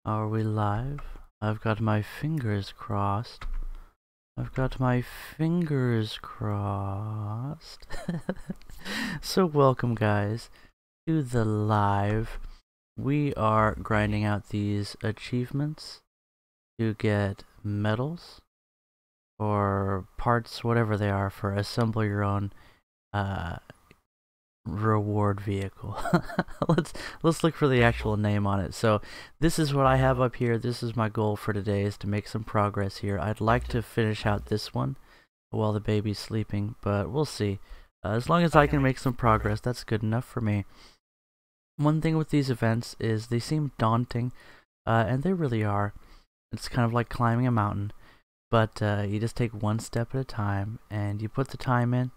Are we live? I've got my fingers crossed. I've got my fingers crossed. So welcome guys to the live. We are grinding out these achievements to get medals or parts, whatever they are, for assemble your own reward vehicle. let's look for the actual name on it. So this is what I have up here. This is my goal for today, is to make some progress here. I'd like to finish out this one while the baby's sleeping, but we'll see. As long as I can make some progress, that's good enough for me. One thing with these events is they seem daunting, and they really are. It's kind of like climbing a mountain, but you just take one step at a time and you put the time in.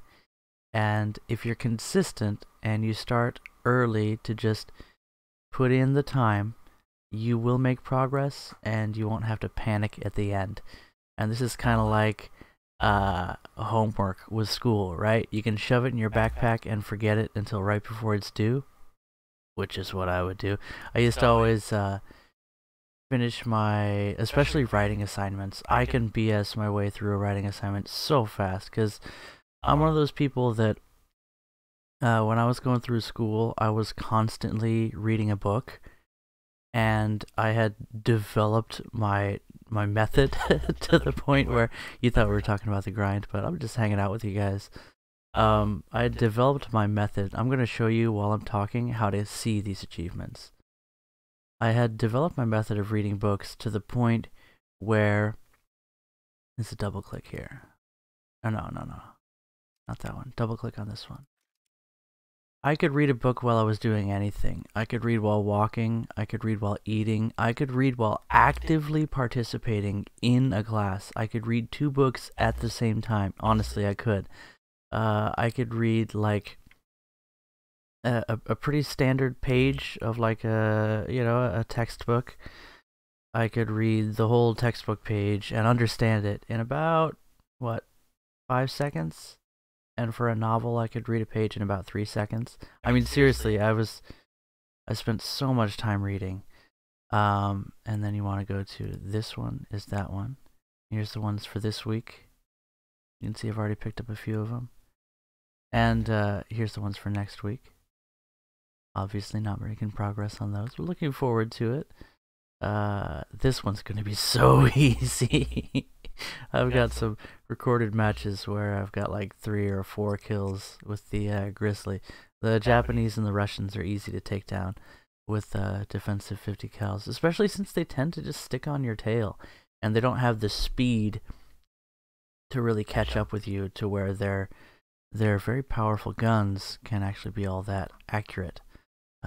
And if you're consistent and you start early to just put in the time, you will make progress and you won't have to panic at the end. And this is kind of like homework with school, right? You can shove it in your backpack and forget it until right before it's due, which is what I would do. I used to always finish my, especially writing assignments. I can BS my way through a writing assignment so fast because I'm one of those people that when I was going through school, I was constantly reading a book, and I had developed my method to the point where you thought we were talking about the grind, but I'm just hanging out with you guys. I had developed my method. I'm going to show you while I'm talking how to see these achievements. I had developed my method of reading books to the point where, let's double click here. Oh, no, not that one. Double click on this one. I could read a book while I was doing anything. I could read while walking, I could read while eating, I could read while actively participating in a class. I could read 2 books at the same time. Honestly, I could. I could read like a pretty standard page of like a textbook. I could read the whole textbook page and understand it in about, what, 5 seconds? And for a novel, I could read a page in about 3 seconds. I mean, seriously, I spent so much time reading. And then you want to go to this one, is that one. Here's the ones for this week. You can see I've already picked up a few of them. And here's the ones for next week. Obviously not making progress on those. We're looking forward to it. This one's going to be so easy. I've got some recorded matches where I've got like 3 or 4 kills with the Grizzly. The Japanese and the Russians are easy to take down with defensive 50 cals, especially since they tend to just stick on your tail, and they don't have the speed to really catch up with you to where their very powerful guns can actually be all that accurate.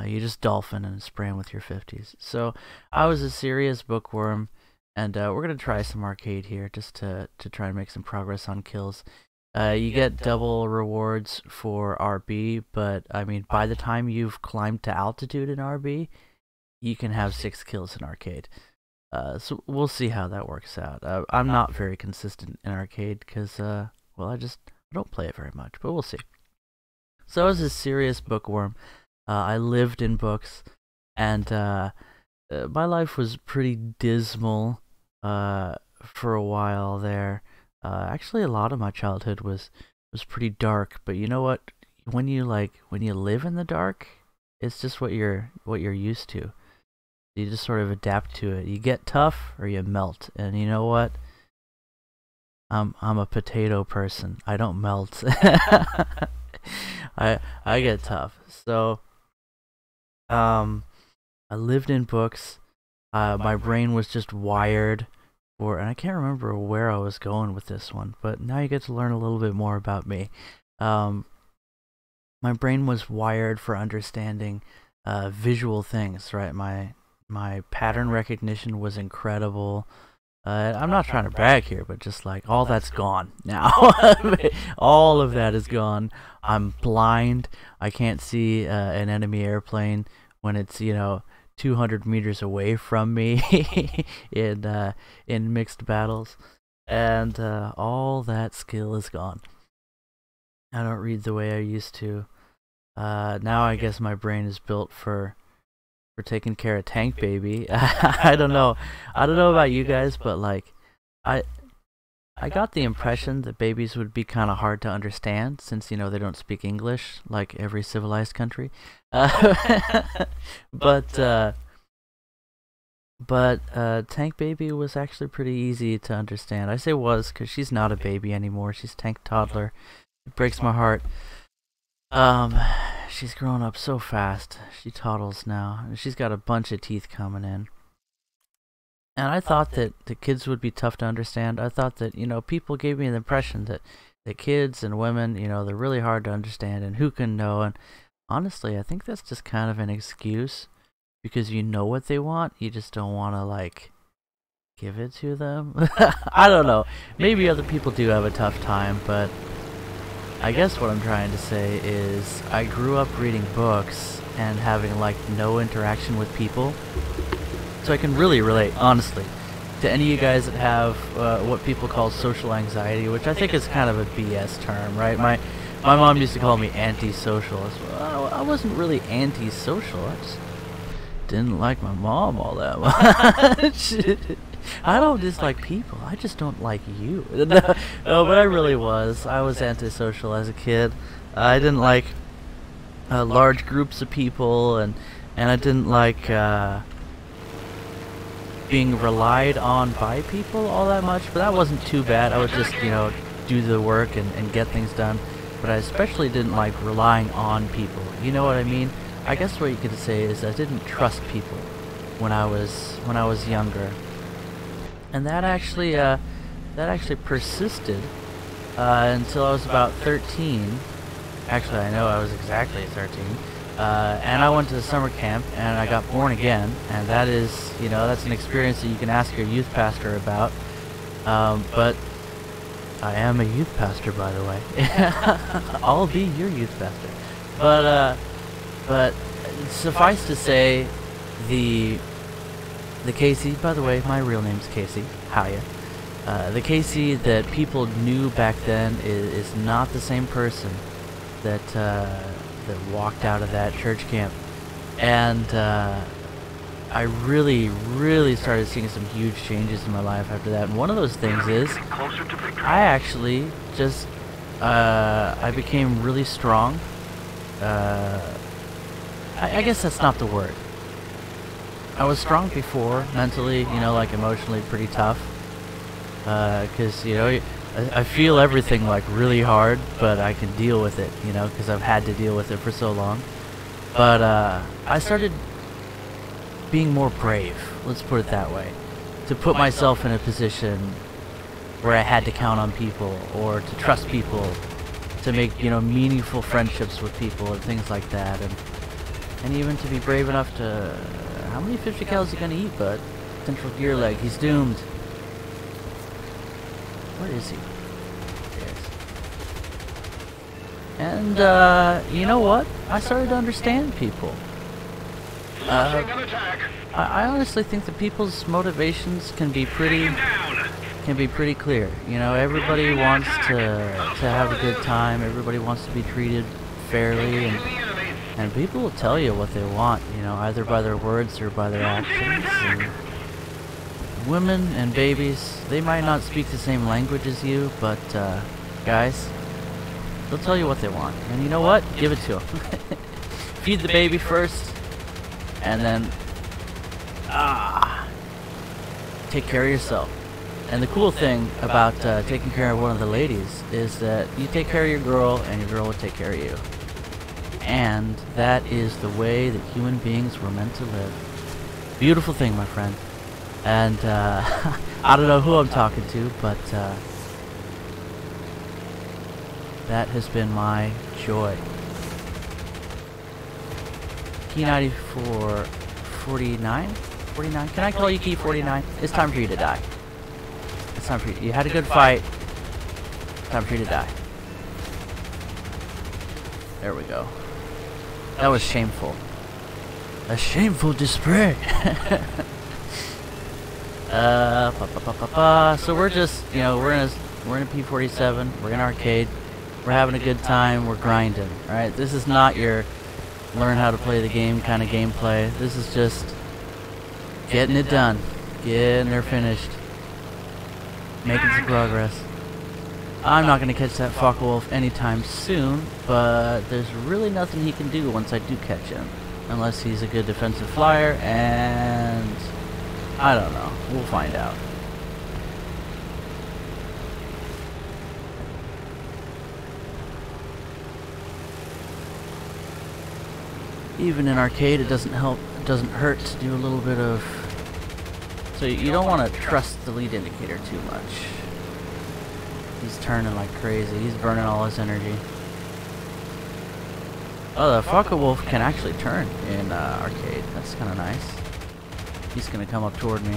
You just dolphin and spray them with your 50s. So I was a serious bookworm, and we're going to try some arcade here just to try and make some progress on kills. You get double rewards for RB, but I mean, by the time you've climbed to altitude in RB, you can have 6 kills in arcade. So we'll see how that works out. I'm not very consistent in arcade because, well, I don't play it very much, but we'll see. So I was a serious bookworm. I lived in books, and my life was pretty dismal for a while there. Actually, a lot of my childhood was pretty dark. But you know what? When you live in the dark, it's just what you're used to. You just sort of adapt to it. You get tough or you melt. And you know what? I'm a potato person. I don't melt. I get tough. So I lived in books. My brain was just wired for, and I can't remember where I was going with this one, but now you get to learn a little bit more about me. My brain was wired for understanding visual things, right? My pattern recognition was incredible. I'm not trying to brag here, but just like all that's gone now. All of that is gone. I'm blind. I can't see an enemy airplane when it's 200 meters away from me in mixed battles, and all that skill is gone. I don't read the way I used to. Now I guess my brain is built for for taking care of Tank Baby. I don't know. I don't know about you guys, but like, I I got the impression that babies would be kind of hard to understand since, you know, they don't speak English like every civilized country. Uh, but uh, but Tank Baby was actually pretty easy to understand. I say was because she's not a baby anymore. She's Tank Toddler. It breaks my heart. Um, she's grown up so fast. She toddles now. She's got a bunch of teeth coming in. And I thought that the kids would be tough to understand. I thought that, you know, people gave me the impression that the kids and women, you know, they're really hard to understand and who can know. And honestly, I think that's just kind of an excuse because you know what they want. You just don't want to, like, give it to them. I don't know. Maybe other people do have a tough time, but I guess what I'm trying to say is I grew up reading books and having, like, no interaction with people. So I can really relate, honestly, to any of you guys that have what people call social anxiety, which I think is kind of a BS term, right? My mom used to call me antisocial. Well, I wasn't really antisocial. I just didn't like my mom all that much. I don't dislike people. I just don't like you. No, but I really was. I was antisocial as a kid. I didn't like large groups of people, and I didn't like being relied on by people all that much, but that wasn't too bad. I would just, you know, do the work and get things done, but I especially didn't like relying on people. You know what I mean? I guess what you could say is I didn't trust people when I was younger, and that actually persisted until I was about 13. Actually, I know I was exactly 13. And I went to the summer camp and I got born again, and that is, you know, that's an experience that you can ask your youth pastor about. But I am a youth pastor, by the way. I'll be your youth pastor. But suffice to say, the Casey, by the way, my real name's Casey. Hiya. The Casey that people knew back then is not the same person that walked out of that church camp, and I really started seeing some huge changes in my life after that. And one of those things is I actually just I became really strong. I guess that's not the word. I was strong before, mentally, you know, like emotionally pretty tough, because you know, I feel everything like really hard, but I can deal with it, you know, because I've had to deal with it for so long. But I started being more brave, let's put it that way, to put myself in a position where I had to count on people or to trust people, to make, you know, meaningful friendships with people and things like that, and even to be brave enough to, how many 50 cal is he gonna eat, bud? Central gear leg, he's doomed. Where is he? There he is. And, you know what? I started to understand people. I honestly think that people's motivations can be pretty clear. You know, everybody wants to have a good time. Everybody wants to be treated fairly, and people will tell you what they want, you know, either by their words or by their actions. And women and babies, they might not speak the same language as you, but guys, they'll tell you what they want. And you know what? Give it to them. Feed the baby first, and then take care of yourself. And the cool thing about taking care of one of the ladies is that you take care of your girl, and your girl will take care of you. And that is the way that human beings were meant to live. Beautiful thing, my friend. And I don't know who I'm talking to, but that has been my joy. Key 94, 49? 49? Can I call you Key 49? It's time for you to die. It's time for you. You had a good fight. It's time for you to die. There we go. That was shameful. A shameful display. So we're just, you know, we're in a P-47, we're in arcade, we're having a good time, we're grinding, right? This is not your learn how to play the game kind of gameplay. This is just getting it done, getting her finished, making some progress. I'm not going to catch that Focke-Wulf anytime soon, but there's really nothing he can do once I do catch him. Unless he's a good defensive flyer, and I don't know. We'll find out. Even in arcade, it doesn't hurt to do a little bit of... So you don't want to trust the lead indicator too much. He's turning like crazy. He's burning all his energy. Oh, the Focke-Wulf can actually turn in arcade. That's kind of nice. He's going to come up toward me.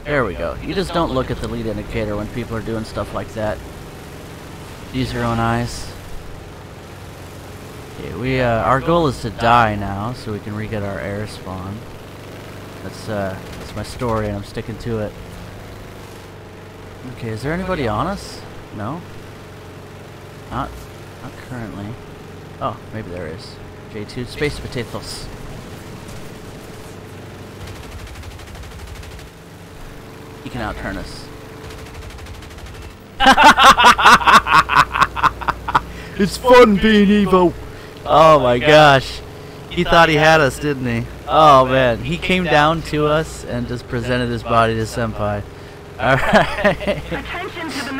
There we go. You just don't look at the lead indicator when people are doing stuff like that. Use your own eyes. Okay, our goal is to die now, so we can re-get our air spawn. That's my story, and I'm sticking to it. Okay, is there anybody on us? No? Not currently. Oh, maybe there is. J2, space potatoes. He can outturn us. It's fun being Evo! Oh my gosh. He thought he had us, didn't he? Oh man, he came down to us and just presented his body to Senpai. Alright.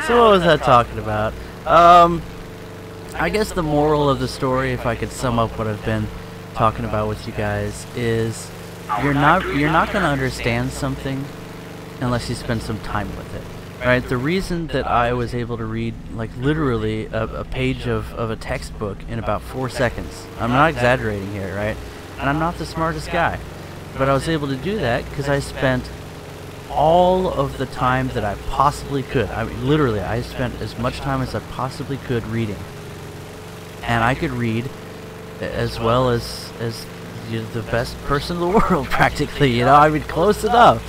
So what was I talking about? I guess the moral of the story, if I could sum up what I've been talking about with you guys, is you're not going to understand something unless you spend some time with it. Right? The reason that I was able to read, like, literally a page of a textbook in about 4 seconds, I'm not exaggerating here, right? And I'm not the smartest guy, but I was able to do that because I spent all of the time that I possibly could. I mean, literally, I spent as much time as I possibly could reading. And I could read as well as you know, the best person in the world, practically, you know? I mean, close enough.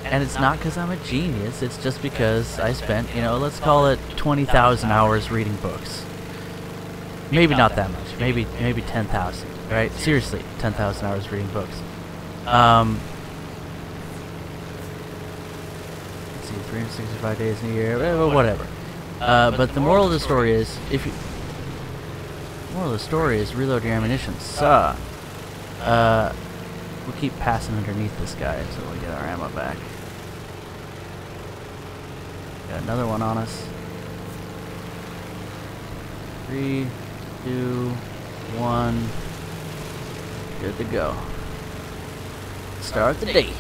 And it's not because I'm a genius, it's just because I spent, you know, let's call it 20,000 hours reading books. Maybe not that much, maybe 10,000, right? Seriously, 10,000 hours reading books. Let's see, 365 days in a year, whatever. But the moral of the story is, reload your ammunition, so, we'll keep passing underneath this guy until we get our ammo back. Got another one on us. 3, 2, 1. Good to go. Start the day.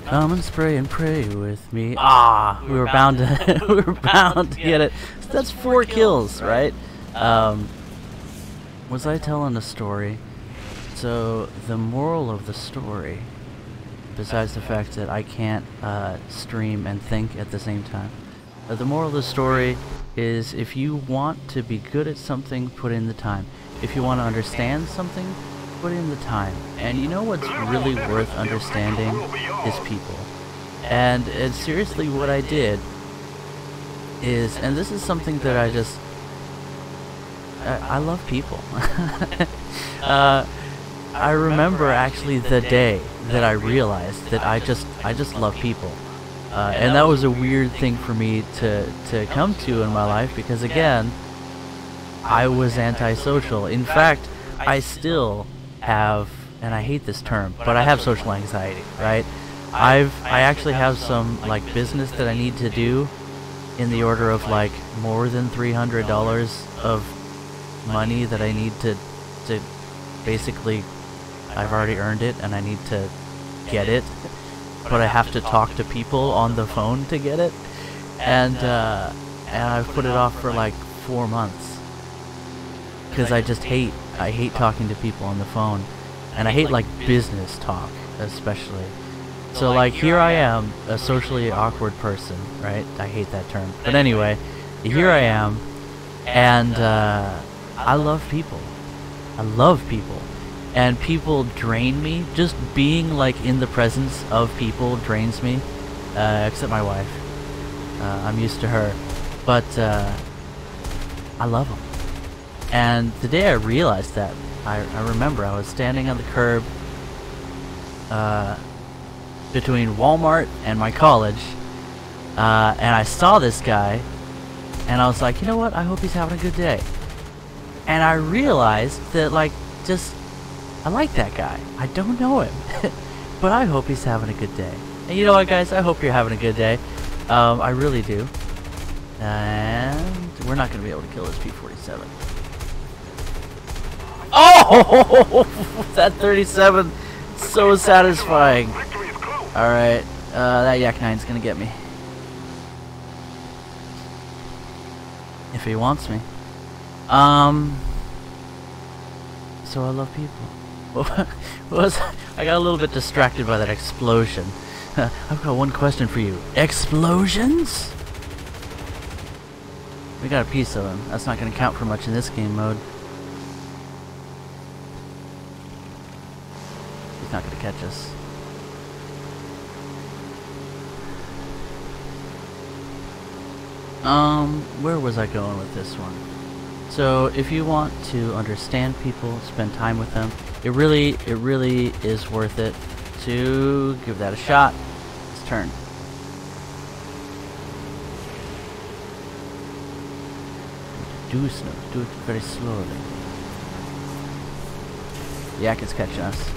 Come and spray and pray with me. Ah, we were bound to we were bound to get it. So that's 4 kills, right? Was I telling a story? So the moral of the story, besides the fact that I can't stream and think at the same time, the moral of the story is if you want to be good at something, put in the time. If you want to understand something, put in the time. And you know what's really worth understanding is people. And seriously, what I did is, and this is something that I love people. I remember actually the day that I realized that I just love people. And that was a weird thing for me to come to in my life, because again, I was antisocial. In fact, I still have, and I hate this term, but I have social anxiety, right? I actually have some like business that I need to do in the order of like more than $300 of money that I need to basically, I've already earned it and I need to get it, but I have to talk to people on the phone to get it, and I've put it off for like 4 months because I hate talking to people on the phone, and I hate like business talk especially. So like here I am, a socially awkward person, right? I hate that term. But anyway, here I am, and I love people. I love people. And people drain me. Just being like in the presence of people drains me. Except my wife. I'm used to her. But I love them. And the day I realized that, I remember I was standing on the curb between Walmart and my college, and I saw this guy, and I was like, you know what, I hope he's having a good day. And I realized that, like, I like that guy. I don't know him, but I hope he's having a good day. And you know what, guys, I hope you're having a good day. I really do. And we're not going to be able to kill this P-47. Oh! That 37, so satisfying. Alright, that Yak 9's gonna get me. If he wants me. So I love people. I got a little bit distracted by that explosion. I've got one question for you. Explosions? We got a piece of him. That's not gonna count for much in this game mode. He's not gonna catch us. Where was I going with this one? So, if you want to understand people, spend time with them, it really is worth it to give that a shot. Let's turn. Do it very slowly. The Yak is catching us.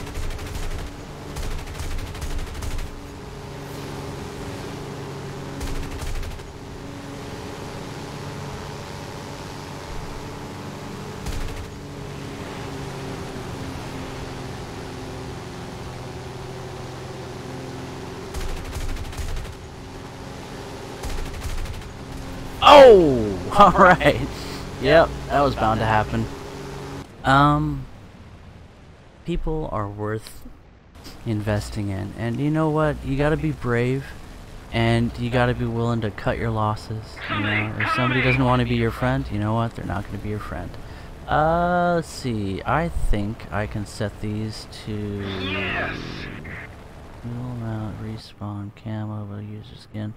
Oh! Alright. Yep, that was bound to happen. People are worth investing in. And you know what? You gotta be brave. And you gotta be willing to cut your losses. You know, if somebody doesn't want to be your friend, you know what? They're not gonna be your friend. Let's see. I think I can set these to... Fuel mount, respawn, camo, we'll use your skin.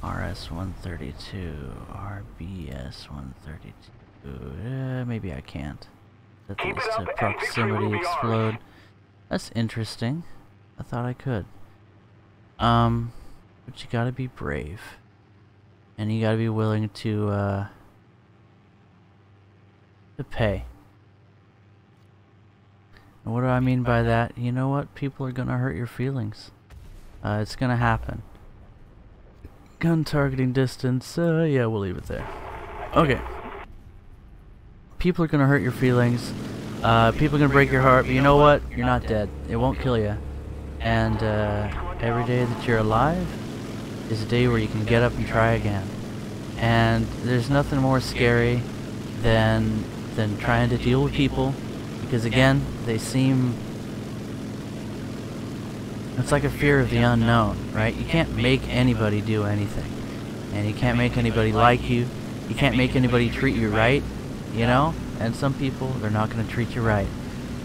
RS-132, RBS-132, maybe I can't. Set these to proximity explode. That's interesting. I thought I could. But you gotta be brave. And you gotta be willing to pay. And what do I mean by that? You know what? People are gonna hurt your feelings. It's gonna happen. Gun targeting distance, yeah, we'll leave it there. Okay. People are gonna hurt your feelings. People are gonna break your heart, but you know what? You're not dead. It won't kill you. And every day that you're alive is a day where you can get up and try again. And there's nothing more scary than trying to deal with people, because again, they seem... It's like a fear of the unknown, right? You can't make anybody do anything. And you can't make anybody like you. You can't make anybody treat you right, you know? And some people, they're not going to treat you right.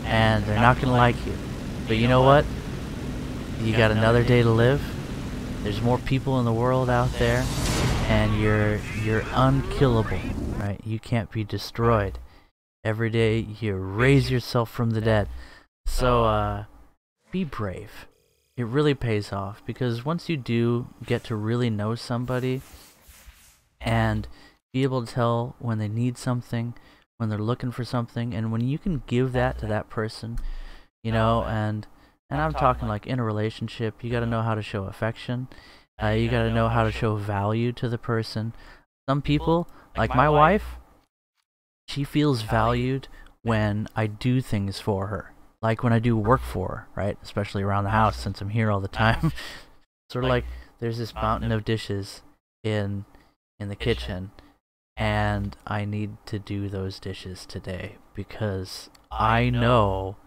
And they're not going to like you. But you know what? You got another day to live. There's more people in the world out there. And you're unkillable, right? You can't be destroyed. Every day you raise yourself from the dead. So, be brave. It really pays off, because once you do get to really know somebody and be able to tell when they need something, when they're looking for something, and when you can give that to that person, you know, and I'm talking like in a relationship, you got to know how to show affection. You got to know how to show value to the person. Some people, like my wife, she feels valued when I do things for her. Like when I do work for her, right? Especially around the house, since I'm here all the time. Sort of like there's this mountain of dishes in the kitchen, and I need to do those dishes today because I know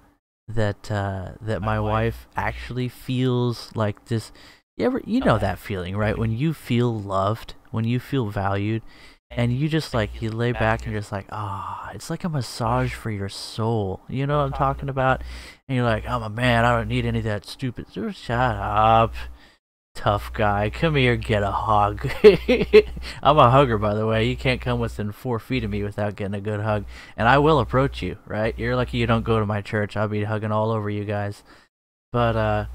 that my wife actually feels like this. You know that feeling, right? When you feel loved, when you feel valued, and you just like you lay back and you're just like, it's like a massage for your soul. You know what I'm talking about? And you're like, I'm a man, I don't need any of that stupid. Shut up, tough guy. Come here, get a hug. I'm a hugger, by the way. You can't come within 4 feet of me without getting a good hug. And I will approach you, right? You're lucky you don't go to my church. I'll be hugging all over you guys. But,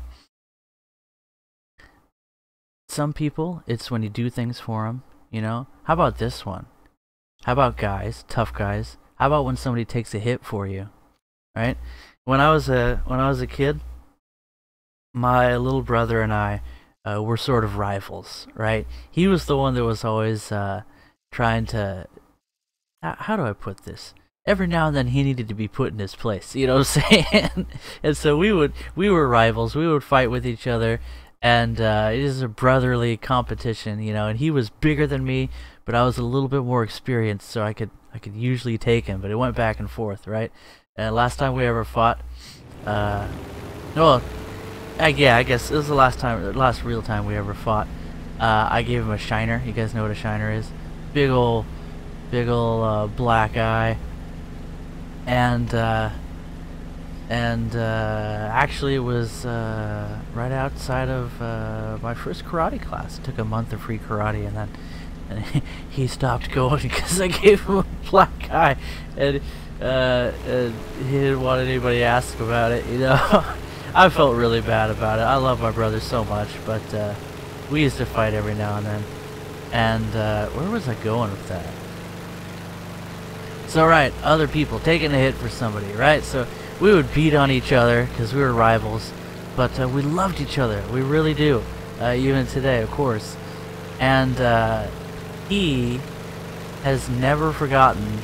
some people, it's when you do things for them, you know? How about this one? How about guys, tough guys? How about when somebody takes a hit for you, right? When I was a kid, my little brother and I were sort of rivals, right? He was the one that was always trying to... How do I put this? Every now and then he needed to be put in his place, you know what I'm saying? And so we were rivals. We would fight with each other. And it is a brotherly competition, you know, and he was bigger than me, but I was a little bit more experienced, so I could usually take him, but it went back and forth, right? And last time we ever fought, well, yeah, I guess it was the last real time we ever fought. I gave him a shiner. You guys know what a shiner is? Big ol' black eye, and actually it was right outside of my first karate class. It took a month of free karate, and then he stopped going because I gave him a black eye, and he didn't want anybody to ask about it, you know. I felt really bad about it. I love my brother so much, but we used to fight every now and then. And where was I going with that? So right, other people taking a hit for somebody, right? So we would beat on each other because we were rivals, but we loved each other. We really do, even today, of course. And he has never forgotten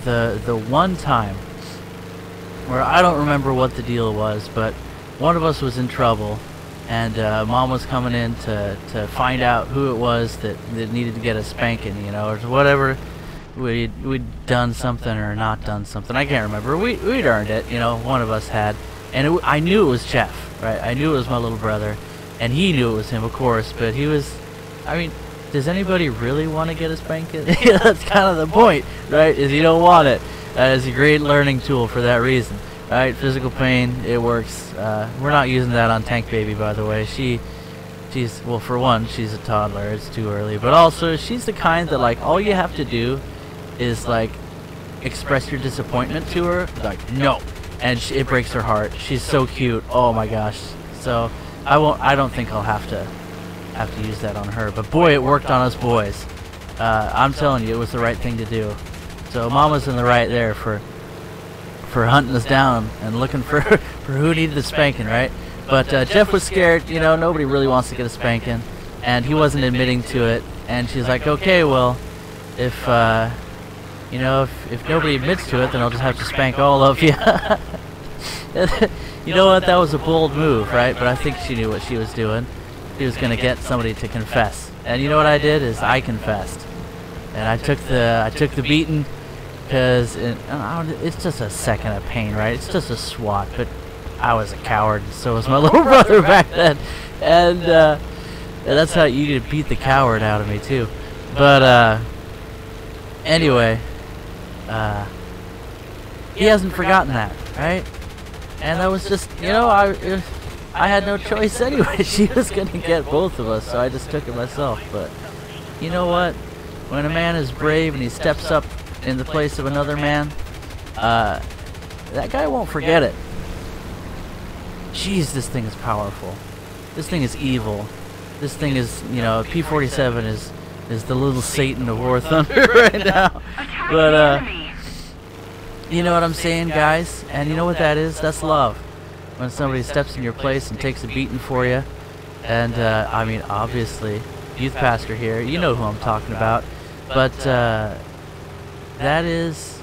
the one time where I don't remember what the deal was, but one of us was in trouble, and Mom was coming in to find out who it was that needed to get a spanking, you know, or whatever. We'd done something or not done something. I can't remember. We'd earned it, you know. One of us had, and I knew it was Jeff, right? I knew it was my little brother, and he knew it was him, of course. But he was, I mean, does anybody really want to get a spanking? That's kind of the point, right? Is you don't want it. It's a great learning tool for that reason, right? Physical pain, it works. We're not using that on Tank Baby, by the way. She's well, for one, she's a toddler. It's too early, but also she's the kind that like all you have to do is like express your disappointment to her, like no, and it breaks her heart. She's so cute. Oh my gosh. So I don't think I'll have to use that on her. But boy, it worked on us boys. I'm telling you, it was the right thing to do. So Mama's in the right there for hunting us down and looking for who needed the spanking, right? But Jeff was scared. You know, nobody really wants to get a spanking, and he wasn't admitting to it. And she's like, okay, well, if you know, if nobody admits to it, then I'll just have to spank all of you. You know what? That was a bold move, right? But I think she knew what she was doing. She was gonna get somebody to confess. And you know what I did? Is I confessed, and I took the beating, because it's just a second of pain, right? It's just a swat. But I was a coward, and so was my little brother back then, and that's how you could beat the coward out of me too. But anyway. He hasn't forgotten that, right? And that was just, you know, I had no choice anyway. She was gonna get both of us, so I just took it myself. But you know what? When a man is brave and he steps up in the place of another man, that guy won't forget it. Jeez, this thing is powerful. This thing is evil. This thing is, you know, P-47 is the little Satan of War Thunder right now. But you know what I'm saying, guys? And you know what that is? That's love. When somebody steps in your place and takes a beating for you. And I mean, obviously, youth pastor here, you know who I'm talking about. But that's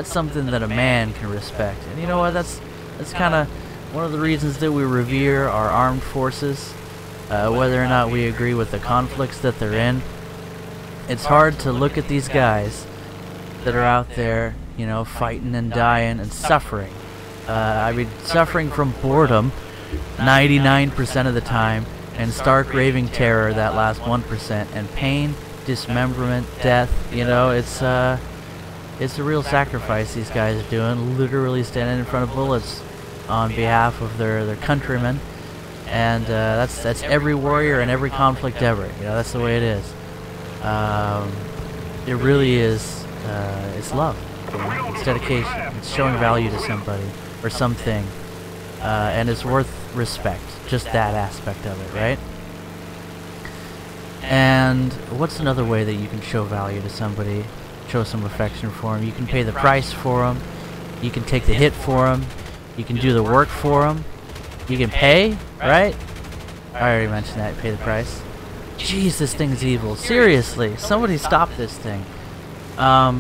something that a man can respect. And you know what? That's kind of one of the reasons that we revere our armed forces, whether or not we agree with the conflicts that they're in. It's hard to look at these guys that are out there, you know, fighting and dying and suffering I mean, suffering from boredom 99% of the time, and stark raving terror that last 1%, and pain, dismemberment, death. You know, it's a real sacrifice these guys are doing, literally standing in front of bullets on behalf of their countrymen. And that's every warrior and every conflict ever. You know, that's the way it is. It really is. It's love. You know? It's dedication. It's showing value to somebody or something, and it's worth respect. Just that aspect of it, right? And what's another way that you can show value to somebody? Show some affection for them. You can pay the price for them. You can take the hit for them. You can do the work for them. You can pay, right? I already mentioned that. Pay the price. Jeez, this thing's evil. Seriously, somebody stop this thing. How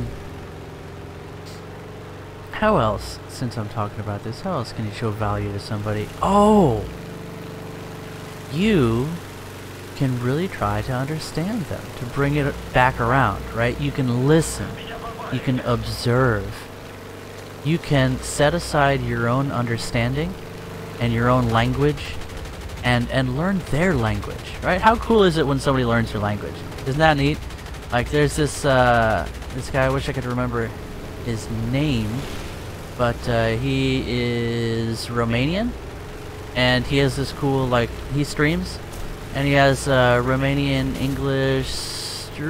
else, since I'm talking about this, how else can you show value to somebody? Oh! You can really try to understand them, to bring it back around, right? You can listen. You can observe. You can set aside your own understanding and your own language and learn their language, right? How cool is it when somebody learns your language? Isn't that neat? Like, there's this this guy, I wish I could remember his name, but he is Romanian, and he has this cool, like, he streams, and he has Romanian English stream.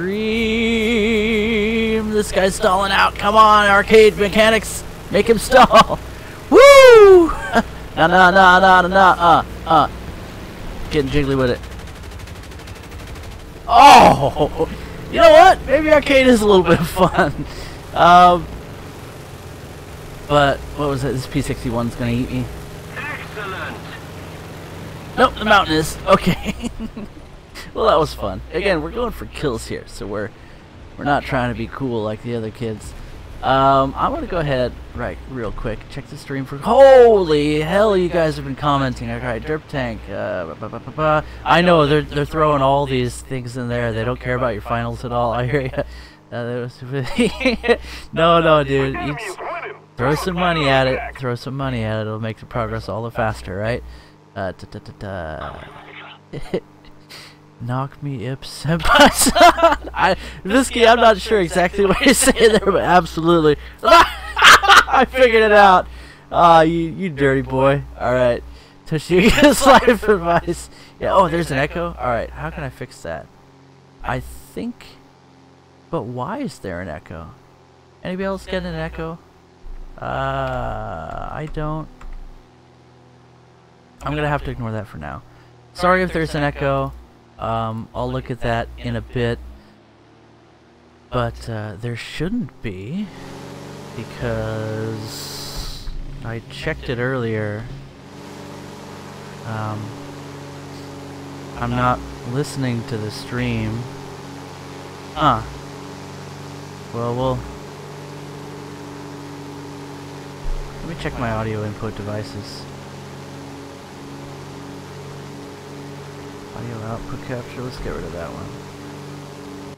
This guy's stalling out. Come on, arcade mechanics, make him stall. Woo! Nah. Getting jiggly with it. Oh! You know what? Maybe arcade is a little bit of fun. But what was it? This P61's gonna eat me. Excellent. Nope, the mountain is. Okay. Well, that was fun. Again, we're going for kills here, so we're not trying to be cool like the other kids. I'm gonna go ahead real quick, check the stream for. Holy hell, you guys have been commenting. Alright, Derp Tank. I know they're throwing all these things in there. They don't care about your finals at all. I hear you. No, dude. You just throw some money at it. Throw some money at it. It'll make the progress all the faster, right? Knock me ip senpai. Whiskey, I'm not sure exactly what you're saying there, but absolutely. I figured it out. Ah, you dirty boy. Alright. Toshiga's life advice. Yeah, oh, there's an echo? Alright, how can I fix that? I think... But why is there an echo? Anybody else get an echo? I don't... I'm gonna have to ignore that for now. Sorry if there's an echo. I'll look at that in a bit, but there shouldn't be, because I checked it earlier. I'm not listening to the stream. Well, let me check my audio input devices. Audio output capture, let's get rid of that one.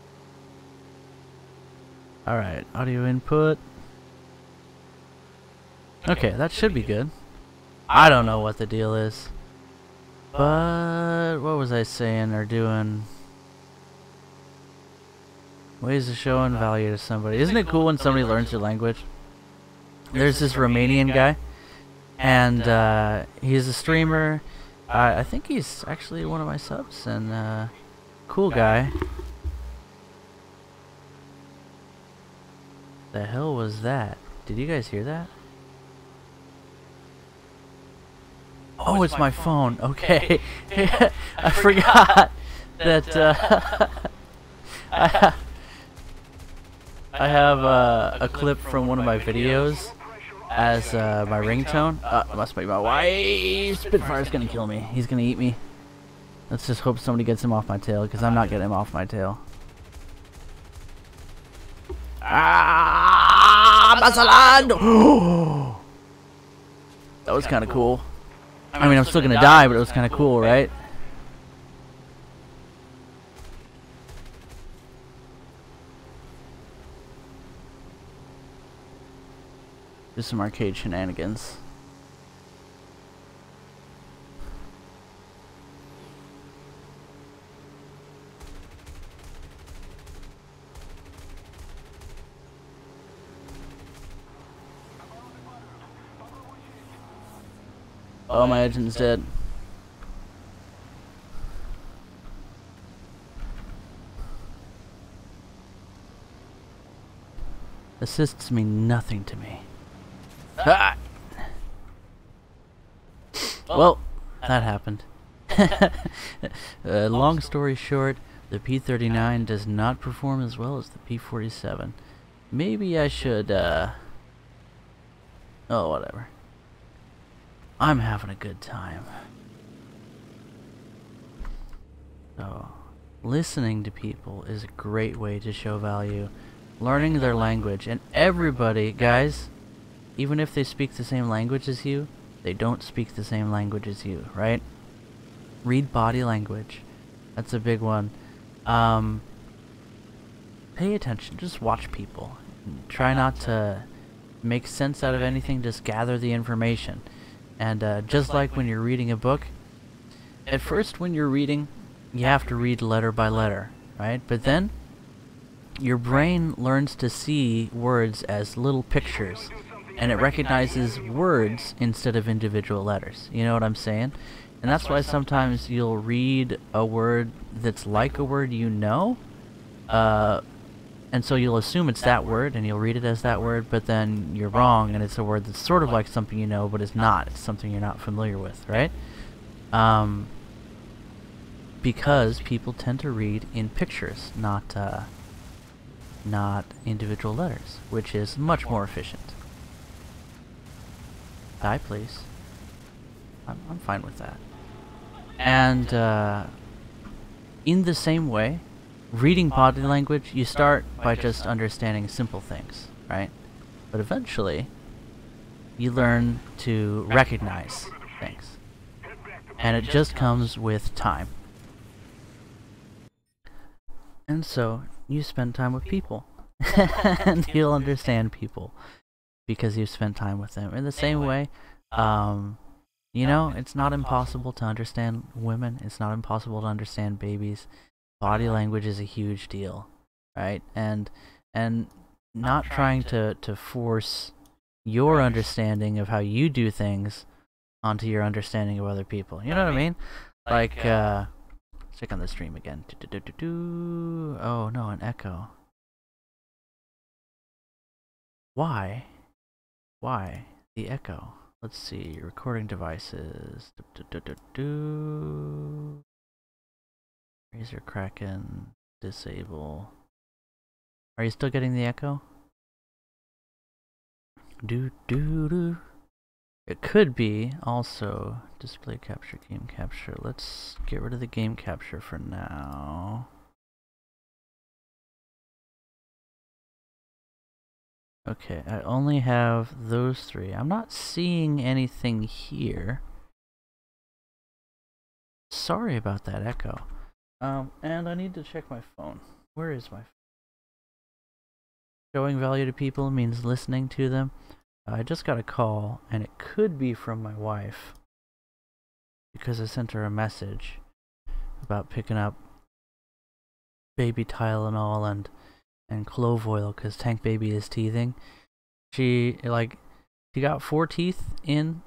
Alright, audio input. Okay, that should be good. I don't know what the deal is. But, what was I saying or doing? Ways of showing value to somebody. Isn't it cool when somebody learns your language? There's this Romanian guy, and he's a streamer. I think he's actually one of my subs, and cool guy. The hell was that? Did you guys hear that? Oh, it's my phone. Okay. I forgot that I have a clip from one of my videos as my ringtone. It must be my wife. Spitfire's gonna kill me. He's gonna eat me. Let's just hope somebody gets him off my tail, because I'm not getting him off my tail. Ah, Basaland! That was kind of cool. I mean, I'm still gonna die, but it was kind of cool, right? Do some arcade shenanigans. Oh, my engine's dead. Assists mean nothing to me. Ah! Well, that happened. Long story short, the P-39 does not perform as well as the P-47. Maybe I should, oh, whatever. I'm having a good time. So, listening to people is a great way to show value. Learning their language. And everybody, guys, even if they speak the same language as you, they don't speak the same language as you, right? Read body language. That's a big one. Pay attention. Just watch people. Try not to make sense out of anything. Just gather the information. And just like when you're reading a book, at first when you're reading, you have to read letter by letter, right? But then your brain learns to see words as little pictures, and it recognizes words instead of individual letters. You know what I'm saying? And that's why sometimes you'll read a word that's like a word you know, and so you'll assume it's that word, and you'll read it as that word, but then you're wrong, and it's a word that's sort of like something you know, but it's not. It's something you're not familiar with, right? Because people tend to read in pictures, not individual letters, which is much more efficient. Die, please. I'm fine with that. And in the same way, reading body language, you start by just understanding simple things, right? But eventually, you learn to recognize things. And it just comes with time. And so, you spend time with people. And you'll understand people because you've spent time with them. In the same way, you know, it's not impossible to understand women. It's not impossible to understand babies. Body language is a huge deal, right? And not trying to force your understanding of how you do things onto your understanding of other people. You know what I mean? Like, let's check on the stream again. Oh no, an echo. Why? Why the echo? Let's see, recording devices. Razer Kraken, disable. Are you still getting the echo? It could be also display capture, game capture. Let's get rid of the game capture for now. Okay, I only have those three. I'm not seeing anything here. Sorry about that echo. And I need to check my phone. Where is my phone? Showing value to people means listening to them. I just got a call, and it could be from my wife, because I sent her a message about picking up baby Tylenol and clove oil because Tank Baby is teething. She got 4 teeth in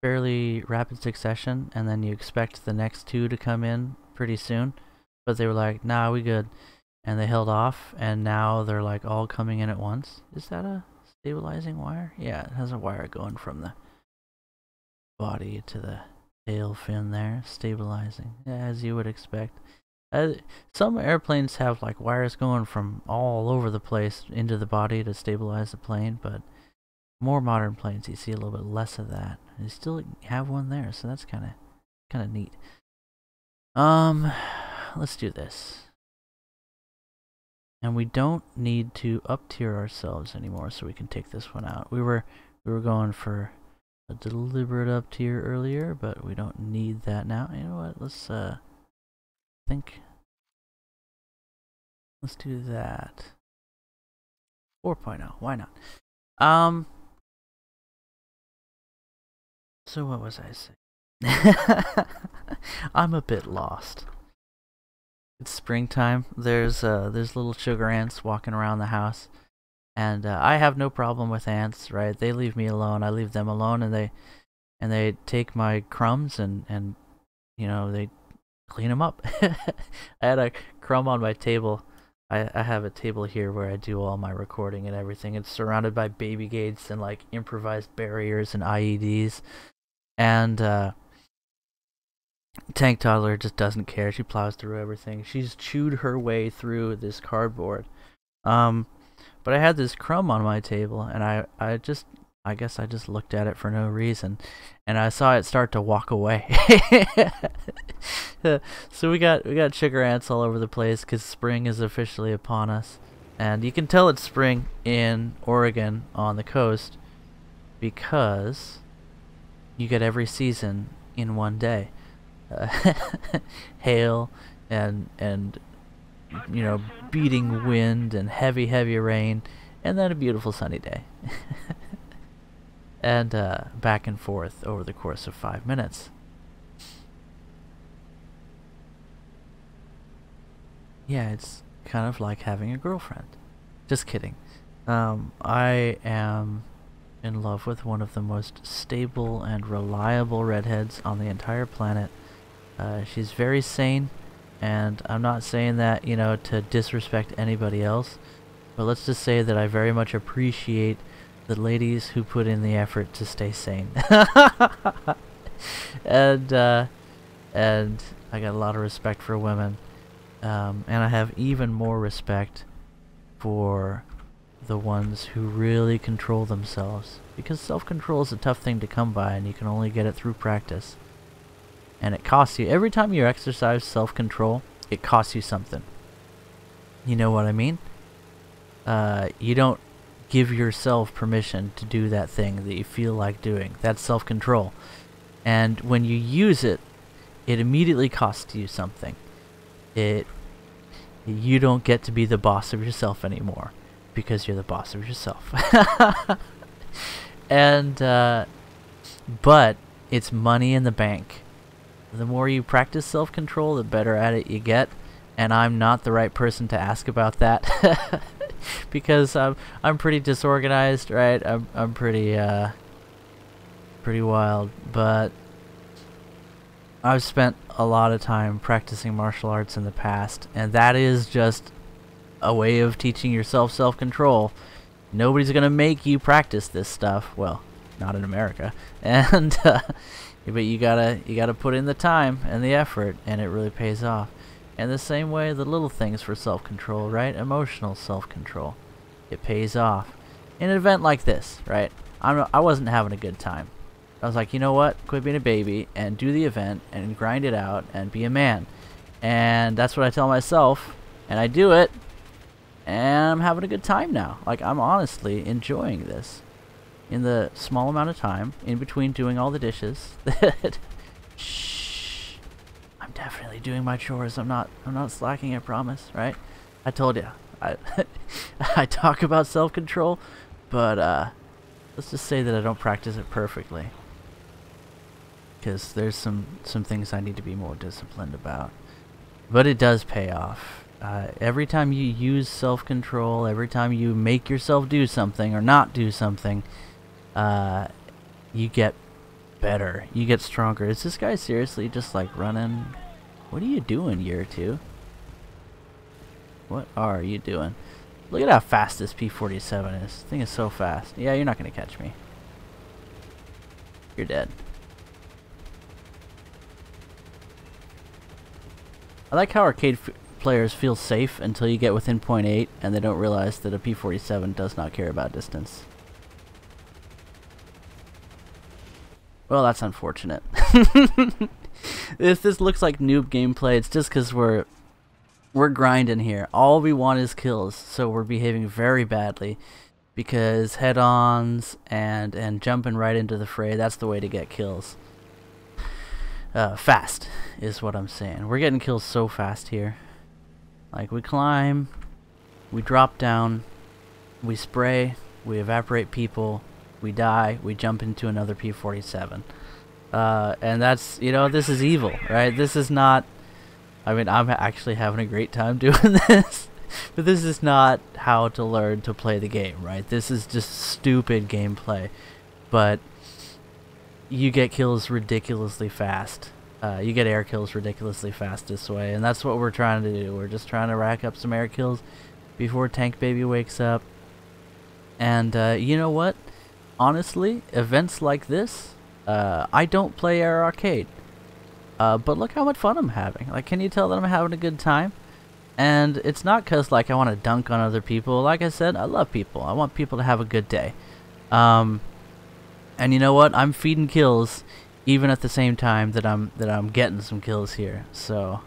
fairly rapid succession, and then you expect the next 2 to come in pretty soon, but they were like, nah, we good, and they held off, and now they're like all coming in at once. Is that a stabilizing wire? Yeah, it has a wire going from the body to the tail fin there, stabilizing, as you would expect. Some airplanes have like wires going from all over the place into the body to stabilize the plane, but more modern planes you see a little bit less of that. You still have one there, so that's kind of neat. Let's do this. And we don't need to up tier ourselves anymore, so we can take this one out. We were going for a deliberate up tier earlier, but we don't need that now. You know what? Let's let's do that. 4.0. Why not? So what was I saying? I'm a bit lost. It's springtime. There's little sugar ants walking around the house, and I have no problem with ants, right? They leave me alone. I leave them alone, and and they take my crumbs and you know, they clean them up. I had a crumb on my table. I have a table here where I do all my recording and everything. It's surrounded by baby gates and like improvised barriers and IEDs. And Tank Toddler just doesn't care. She plows through everything. She's chewed her way through this cardboard. But I had this crumb on my table, and I guess I just looked at it for no reason, and I saw it start to walk away. So we got sugar ants all over the place because spring is officially upon us, and you can tell it's spring in Oregon on the coast because you get every season in one day. Hail and you know, beating wind and heavy rain, and then a beautiful sunny day. And back and forth over the course of 5 minutes. Yeah, it's kind of like having a girlfriend. Just kidding. I am in love with one of the most stable and reliable redheads on the entire planet. She's very sane, and I'm not saying that, you know, to disrespect anybody else, but let's just say that I very much appreciate the ladies who put in the effort to stay sane. And I got a lot of respect for women, and I have even more respect for the ones who really control themselves, because self-control is a tough thing to come by, and you can only get it through practice. And it costs you. Every time you exercise self-control, it costs you something. You know what I mean? You don't give yourself permission to do that thing that you feel like doing. That's self-control. And when you use it, it immediately costs you something. You don't get to be the boss of yourself anymore, because you're the boss of yourself. And but it's money in the bank. The more you practice self-control, the better at it you get, and I'm not the right person to ask about that. Because I'm pretty disorganized, right? I'm pretty wild, but I've spent a lot of time practicing martial arts in the past, and that is just a way of teaching yourself self-control. Nobody's gonna make you practice this stuff. Well, not in America. And but you gotta put in the time and the effort, and it really pays off. And the same way, the little things for self-control, right? Emotional self-control, it pays off. In an event like this, right? I wasn't having a good time. I was like, you know what? Quit being a baby and do the event and grind it out and be a man. And that's what I tell myself, and I do it, and I'm having a good time now. Like, I'm honestly enjoying this. In the small amount of time in between doing all the dishes. Shh. I'm definitely doing my chores. I'm not slacking, I promise, right? I told you. I talk about self-control, but let's just say that I don't practice it perfectly, because there's some things I need to be more disciplined about. But it does pay off. Every time you use self-control, every time you make yourself do something or not do something, you get better. You get stronger. Is this guy seriously just like running? What are you doing, year 2? What are you doing? Look at how fast this P-47 is. This thing is so fast. Yeah, you're not gonna catch me. You're dead. I like how arcade players feel safe until you get within .8 and they don't realize that a P-47 does not care about distance. Well, that's unfortunate. If this looks like noob gameplay, it's just because we're grinding here. All we want is kills, so we're behaving very badly, because head-ons and jumping right into the fray, that's the way to get kills. Fast is what I'm saying. We're getting kills so fast here. Like, we climb, we drop down, we spray, we evaporate people, we die, we jump into another P-47. And that's, you know, this is evil, right? This is not, I mean, I'm actually having a great time doing this, but this is not how to learn to play the game, right? This is just stupid gameplay. But you get kills ridiculously fast. You get air kills ridiculously fast this way, and that's what we're trying to do. We're just trying to rack up some air kills before Tank Baby wakes up. And you know what? Honestly, events like this, I don't play Air Arcade. But look how much fun I'm having. Like, can you tell that I'm having a good time? And it's not because, like, I want to dunk on other people. Like I said, I love people. I want people to have a good day. And you know what? I'm feeding kills even at the same time that I'm getting some kills here. So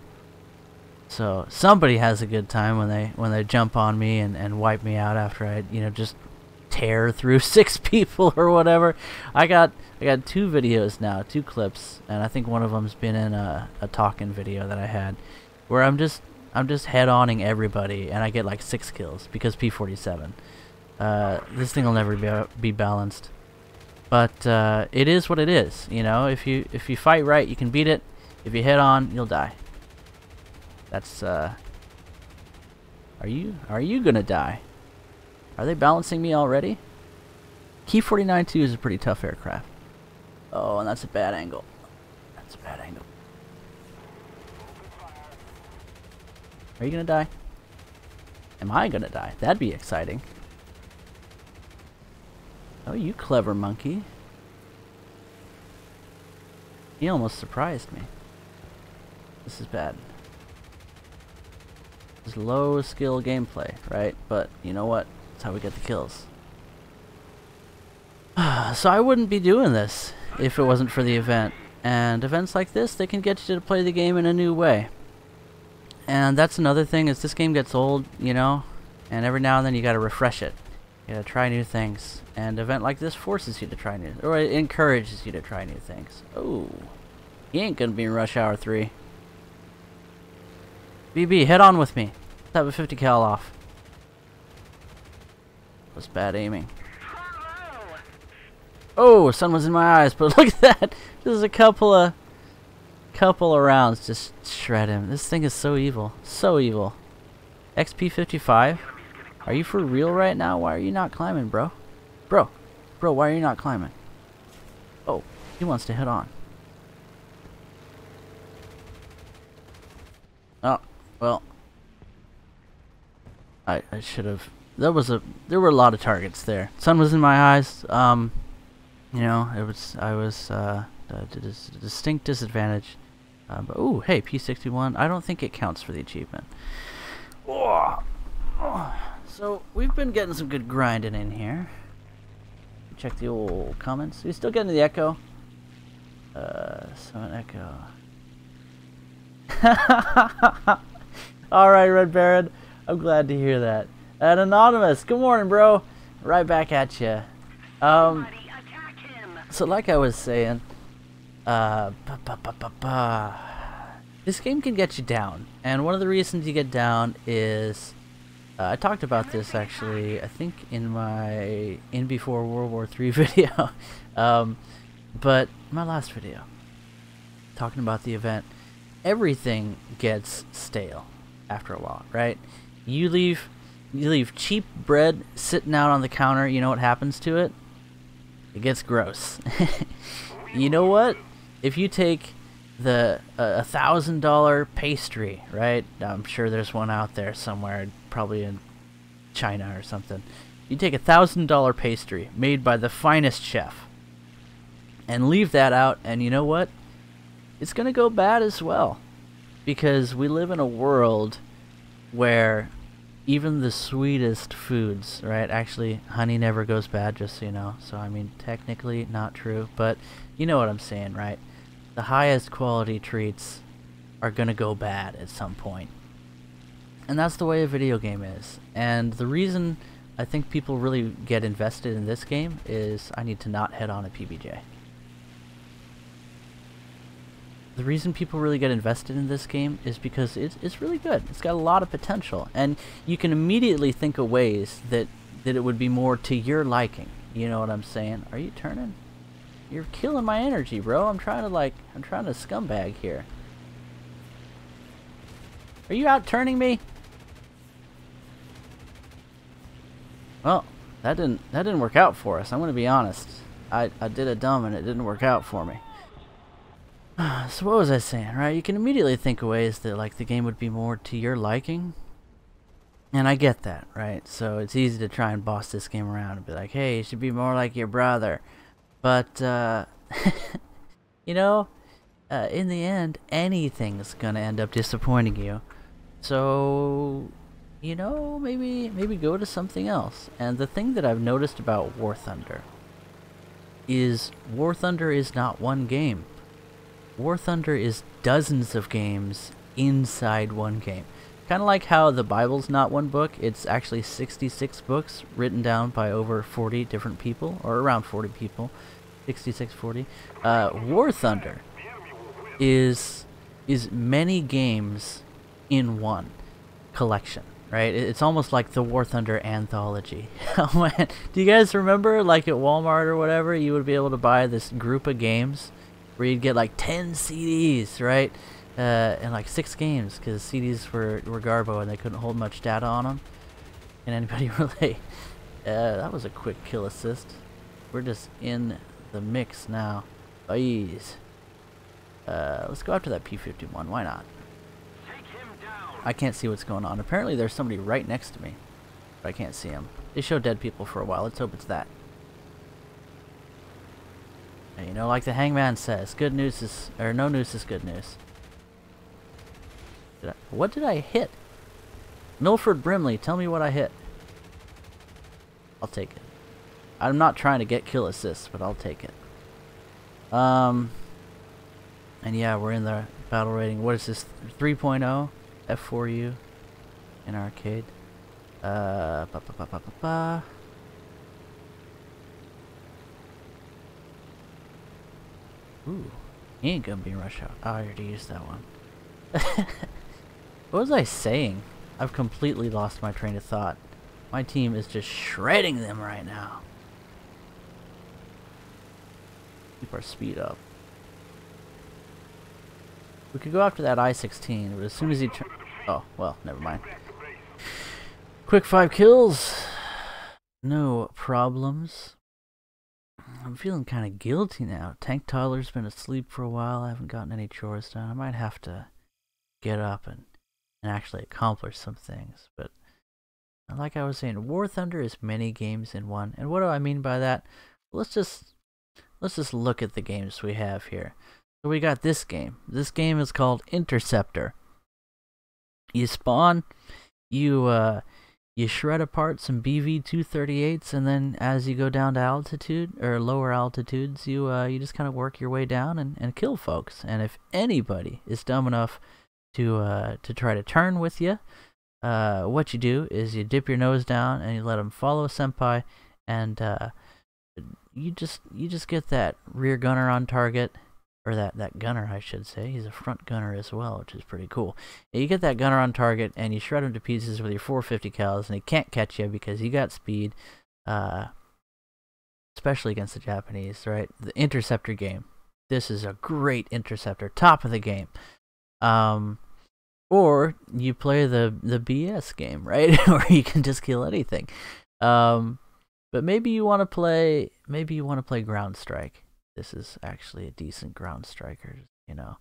somebody has a good time when they jump on me and wipe me out after I, you know, just tear through 6 people or whatever. I got 2 videos now, 2 clips, and I think one of them's been in a talking video that I had where I'm just head-onning everybody and I get like 6 kills because P47. This thing will never be balanced. But it is what it is, you know. If you fight right, you can beat it. If you head on, you'll die. That's are you gonna die? Are they balancing me already? Key 49-2 is a pretty tough aircraft. Oh, and that's a bad angle. That's a bad angle. Are you gonna die? Am I gonna die? That'd be exciting. Oh, you clever monkey. He almost surprised me. This is bad. This is low skill gameplay, right? But you know what? That's how we get the kills. So I wouldn't be doing this if it wasn't for the event. And events like this, they can get you to play the game in a new way. And that's another thing, is this game gets old, you know? And every now and then you gotta refresh it. You gotta try new things. And an event like this forces you to try new, or it encourages you to try new things. Oh, he ain't gonna be in Rush Hour 3. BB, head on with me. Let's have a 50 cal off. That was bad aiming. Oh, sun was in my eyes, but look at that. Just a couple of rounds just shred him. This thing is so evil. So evil. XP 55. Are you for real right now? Why are you not climbing, bro? Bro, why are you not climbing? Oh, he wants to head on. Oh, well. I should have. There were a lot of targets there. Sun was in my eyes. You know, I was at a distinct disadvantage. But ooh, hey, P61. I don't think it counts for the achievement. Oh. So we've been getting some good grinding in here. Check the old comments. We still getting the echo. So an echo. All right, Red Baron. I'm glad to hear that. And Anonymous, good morning, bro. Right back at you. So like I was saying, this game can get you down, and one of the reasons you get down is I talked about this actually, I think in my Before World War III video, but my last video talking about the event. Everything gets stale after a while, right? You leave cheap bread sitting out on the counter. You know what happens to it? It gets gross. You know what? If you take the $1,000 pastry, right? I'm sure there's one out there somewhere, probably in China or something. You take $1,000 pastry made by the finest chef and leave that out, and you know what? It's gonna go bad as well, because we live in a world where even the sweetest foods, right? Actually, honey never goes bad, just so you know. So, I mean, technically not true, but you know what I'm saying, right? The highest quality treats are gonna go bad at some point. And that's the way a video game is. And the reason I think people really get invested in this game is I need to not head on a PBJ. The reason people really get invested in this game is because it's really good. It's got a lot of potential, and you can immediately think of ways that it would be more to your liking. You know what I'm saying? Are you turning? You're killing my energy, bro. I'm trying to scumbag here. Are you out turning me? Well, that didn't work out for us. I'm gonna be honest. I did it dumb and it didn't work out for me. So what was I saying, right? You can immediately think of ways that like the game would be more to your liking. And I get that, right? So it's easy to try and boss this game around and be like, hey, you should be more like your brother. But, you know, in the end, anything's gonna end up disappointing you. So, you know, maybe go to something else. And the thing that I've noticed about War Thunder is not one game. War Thunder is dozens of games inside one game. Kind of like how the Bible's not one book, it's actually 66 books written down by over 40 different people, or around 40 people. 66, 40. War Thunder is many games in one collection, right? It's almost like the War Thunder anthology. Oh man, do you guys remember, like at Walmart or whatever, you would be able to buy this group of games where you'd get like 10 CDs, right? And like 6 games, because CDs were Garbo and they couldn't hold much data on them. Can anybody relate? That was a quick kill assist. We're just in the mix now. Boys. Let's go after that P-51. Why not? I can't see what's going on. Apparently there's somebody right next to me, but I can't see him. They show dead people for a while. Let's hope it's that. And, you know, like the hangman says, good news is, or no news is good news. What did I hit? Milford Brimley, tell me what I hit. I'll take it. I'm not trying to get kill assists, but I'll take it. And yeah, we're in the battle rating. What is this? 3.0 F4U in arcade. Ooh, he ain't gonna be in rush hour. Oh, I already used that one. What was I saying? I've completely lost my train of thought. My team is just shredding them right now. Keep our speed up. We could go after that I-16, but as soon as he oh, well, never mind. Quick 5 kills. No problems. I'm feeling kind of guilty now. Tank Toddler's been asleep for a while. I haven't gotten any chores done. I might have to get up and actually accomplish some things. But like I was saying, War Thunder is many games in one. And what do I mean by that? Let's just look at the games we have here. So we got this game. This game is called Interceptor. You spawn, you shred apart some BV-238s, and then as you go down to altitude or lower altitudes, you just kind of work your way down and kill folks. And if anybody is dumb enough to try to turn with you, what you do is you dip your nose down and you let them follow senpai, and you just get that rear gunner on target. Or that gunner, I should say. He's a front gunner as well, which is pretty cool. You get that gunner on target, and you shred him to pieces with your 450 cals, and he can't catch you because you got speed, especially against the Japanese, right? The Interceptor game. This is a great Interceptor, top of the game. Or you play the BS game, right? Where you can just kill anything. But maybe you want to play Ground Strike. This is actually a decent ground striker, you know.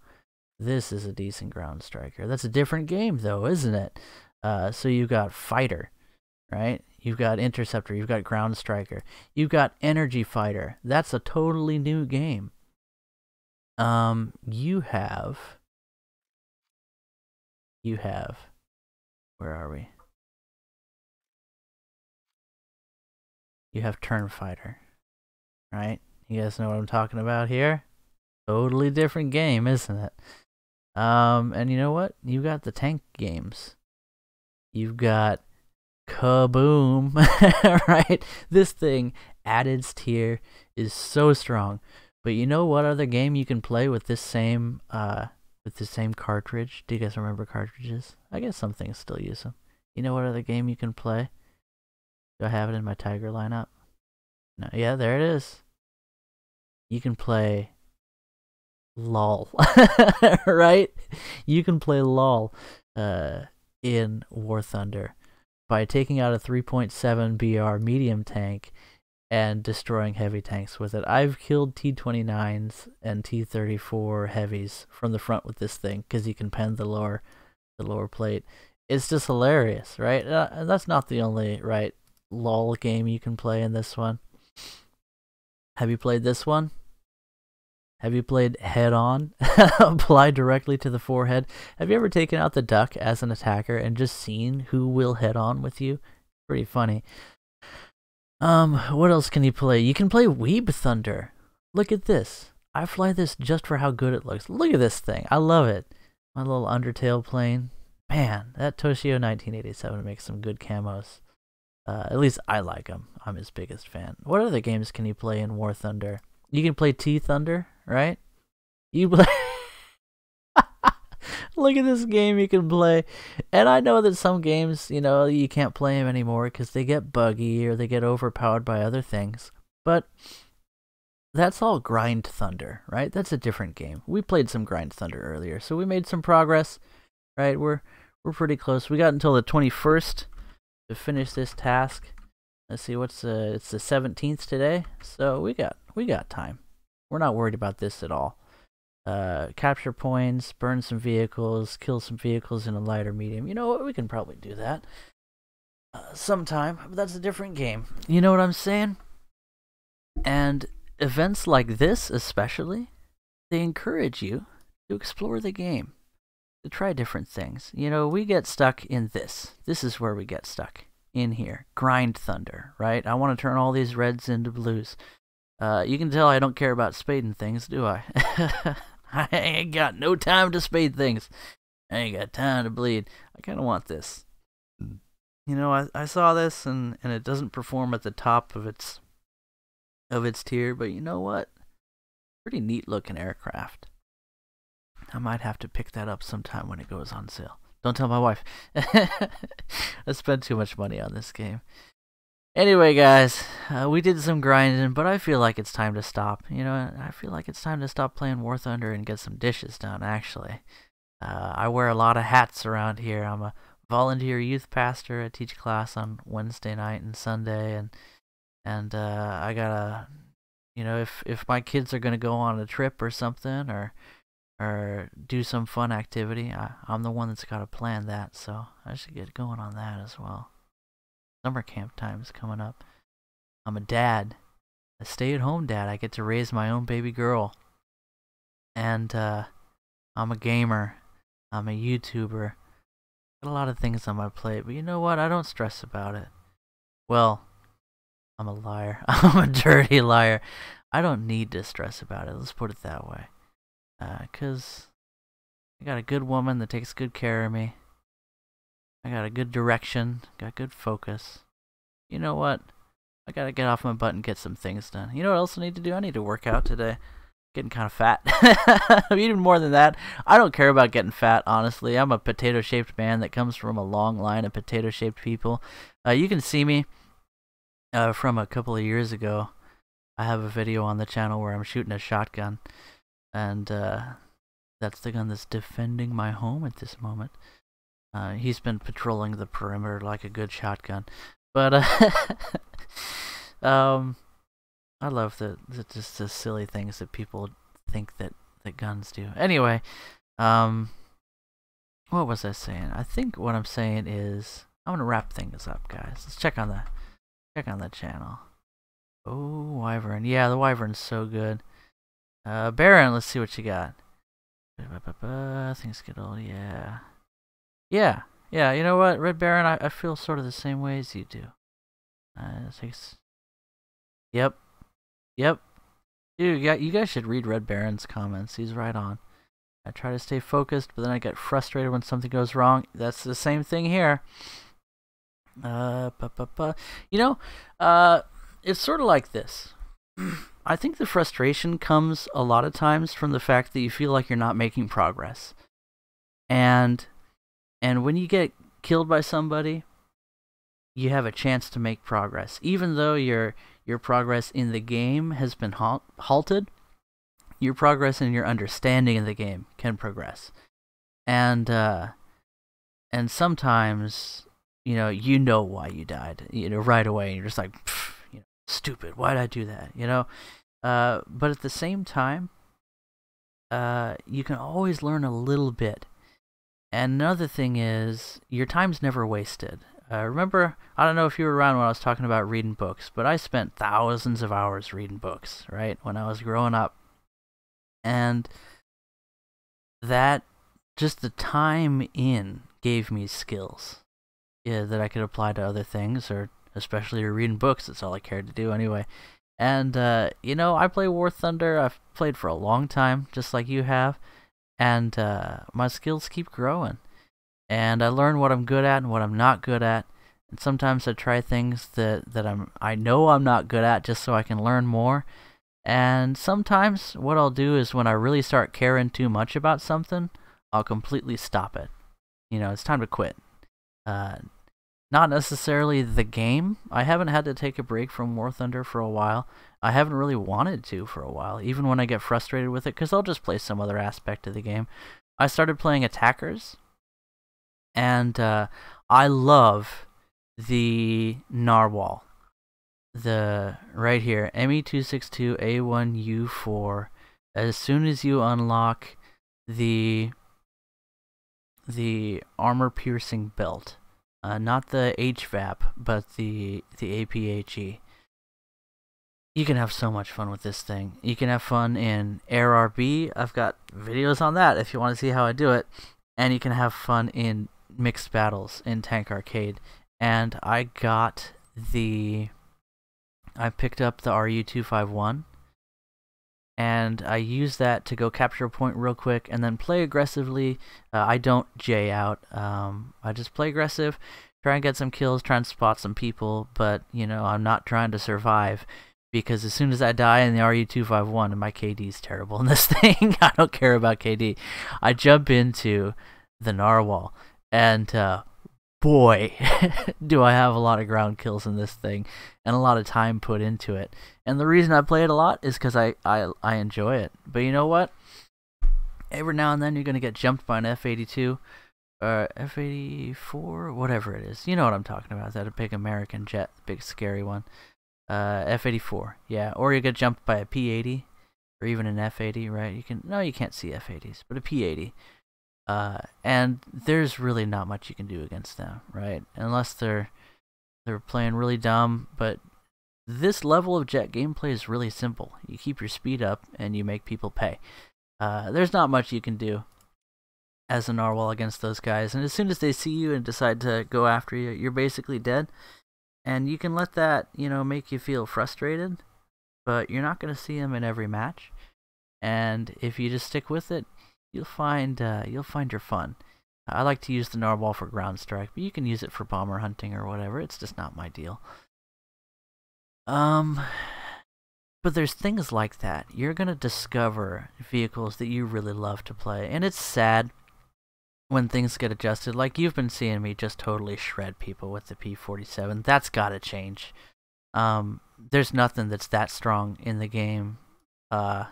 This is a decent ground striker. That's a different game, though, isn't it? So you've got Fighter, right? You've got Interceptor. You've got Ground Striker. You've got Energy Fighter. That's a totally new game. You have... Where are we? You have Turn Fighter, right? You guys know what I'm talking about here? Totally different game, isn't it? And you know what? You've got the tank games. You've got Kaboom, right? This thing at its tier is so strong. But you know what other game you can play with this same cartridge? Do you guys remember cartridges? I guess some things still use them. You know what other game you can play? Do I have it in my Tiger lineup? No, yeah, there it is. You can play LOL, right? You can play LOL in War Thunder by taking out a 3.7 BR medium tank and destroying heavy tanks with it. I've killed T-29s and T-34 heavies from the front with this thing because you can pen the lower plate. It's just hilarious, right? And that's not the only LOL game you can play in this one. Have you played this one? Have you played Head On? Apply directly to the forehead. Have you ever taken out the duck as an attacker and just seen who will head on with you? Pretty funny. What else can you play? You can play Weeb Thunder. Look at this. I fly this just for how good it looks. Look at this thing. I love it. My little Undertale plane. Man, that Toshio 1987 makes some good camos. At least I like him. I'm his biggest fan. What other games can you play in War Thunder? You can play T-Thunder, right? You play... Look at this game you can play. And I know that some games, you know, you can't play them anymore because they get buggy or they get overpowered by other things. But that's all Grind Thunder, right? That's a different game. We played some Grind Thunder earlier, so we made some progress, right? We're pretty close. We got until the 21st to finish this task. Let's see, it's the 17th today, so we got time. We're not worried about this at all. Capture points, burn some vehicles, kill some vehicles in a lighter medium. You know what? We can probably do that sometime, but that's a different game. You know what I'm saying? And events like this, especially, they encourage you to explore the game, to try different things. You know, we get stuck in this. This is where we get stuck. In here. Grind Thunder, right? I want to turn all these reds into blues. You can tell I don't care about spading things, do I? I ain't got no time to spade things. I ain't got time to bleed. I kind of want this. You know, I saw this and it doesn't perform at the top of its tier, but you know what? Pretty neat looking aircraft. I might have to pick that up sometime when it goes on sale. Don't tell my wife. I spent too much money on this game. Anyway, guys, we did some grinding, but I feel like it's time to stop. You know, I feel like it's time to stop playing War Thunder and get some dishes done, actually. I wear a lot of hats around here. I'm a volunteer youth pastor. I teach class on Wednesday night and Sunday, and I gotta, you know, if my kids are gonna go on a trip or something, or do some fun activity, I'm the one that's got to plan that, so I should get going on that as well. Summer camp time's coming up. I'm a dad, a stay-at-home dad. I get to raise my own baby girl. And I'm a gamer. I'm a YouTuber. Got a lot of things on my plate, but you know what? I don't stress about it. Well, I'm a liar. I'm a dirty liar. I don't need to stress about it. Let's put it that way. 'Cause I got a good woman that takes good care of me. I got a good direction, got good focus. You know what? I gotta get off my butt and get some things done. You know what else I need to do? I need to work out today. Getting kind of fat. Even more than that, I don't care about getting fat, honestly. I'm a potato-shaped man that comes from a long line of potato-shaped people. You can see me from a couple of years ago. I have a video on the channel where I'm shooting a shotgun. And that's the gun that's defending my home at this moment. He's been patrolling the perimeter like a good shotgun. But I love just the silly things that people think that guns do. Anyway, what was I saying? I think what I'm saying is I'm gonna wrap things up, guys. Let's check on the channel. Oh, Wyvern. Yeah, the Wyvern's so good. Baron, let's see what you got. Things get old, yeah. Yeah, you know what, Red Baron, I feel sort of the same way as you do. Yep. Dude, you guys should read Red Baron's comments. He's right on. I try to stay focused, but then I get frustrated when something goes wrong. That's the same thing here. You know, it's sort of like this. I think the frustration comes a lot of times from the fact that you feel like you're not making progress. And when you get killed by somebody, you have a chance to make progress. Even though your progress in the game has been halted, your progress in your understanding of the game can progress. And sometimes, you know why you died, right away, and you're just like, stupid. Why did I do that? You know. But at the same time, you can always learn a little bit. And another thing is, your time's never wasted. Remember, I don't know if you were around when I was talking about reading books, but I spent thousands of hours reading books, right, when I was growing up. And that, just the time in, gave me skills, yeah, that I could apply to other things, or especially to reading books. That's all I cared to do anyway. And, you know, I play War Thunder. I've played for a long time, just like you have. And my skills keep growing. And I learn what I'm good at and what I'm not good at. And sometimes I try things that I know I'm not good at just so I can learn more. And sometimes what I'll do is when I really start caring too much about something, I'll completely stop it. You know, it's time to quit. Not necessarily the game. I haven't had to take a break from War Thunder for a while. I haven't really wanted to for a while, even when I get frustrated with it, because I'll just play some other aspect of the game. I started playing attackers, and I love the narwhal. The right here, ME262A1U4. As soon as you unlock the armor-piercing belt, not the HVAP, but the APHE. You can have so much fun with this thing. You can have fun in AirRB. I've got videos on that if you want to see how I do it. And you can have fun in mixed battles in Tank Arcade. And I picked up the RU-251. And I use that to go capture a point real quick and then play aggressively. I don't J out. I just play aggressive, try and get some kills, try and spot some people, but, you know, I'm not trying to survive, because as soon as I die in the RU-251, and my KD's terrible in this thing, I don't care about KD, I jump into the narwhal, and boy, do I have a lot of ground kills in this thing, and a lot of time put into it. And the reason I play it a lot is because I enjoy it. But you know what? Every now and then you're going to get jumped by an F-82, or F-84, whatever it is. You know what I'm talking about, that big American jet, big scary one. F-84, yeah. Or you get jumped by a P-80, or even an F-80, right? You can't see F-80s, but a P-80. And there's really not much you can do against them, right? Unless they're playing really dumb. But this level of jet gameplay is really simple. You keep your speed up and you make people pay. There's not much you can do as a narwhal against those guys, and as soon as they see you and decide to go after you, you're basically dead. And you can let that, you know, make you feel frustrated, but you're not going to see them in every match. And if you just stick with it, you'll find your fun. I like to use the narwhal for ground strike, but you can use it for bomber hunting or whatever. It's just not my deal. But there's things like that. You're gonna discover vehicles that you really love to play, and it's sad when things get adjusted. Like, you've been seeing me just totally shred people with the P-47. That's gotta change. There's nothing that's that strong in the game. Well,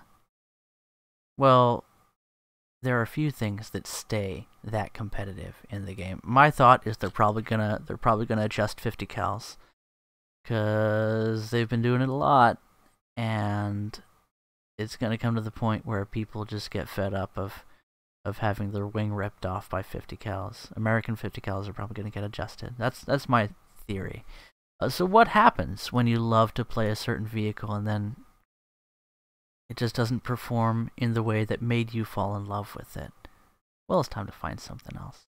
there are a few things that stay that competitive in the game. My thought is they're probably gonna adjust 50 cals, because they've been doing it a lot, and it's gonna come to the point where people just get fed up of having their wing ripped off by 50 cals. American 50 cals are probably gonna get adjusted. That's my theory. So what happens when you love to play a certain vehicle and then it just doesn't perform in the way that made you fall in love with it? Well, it's time to find something else.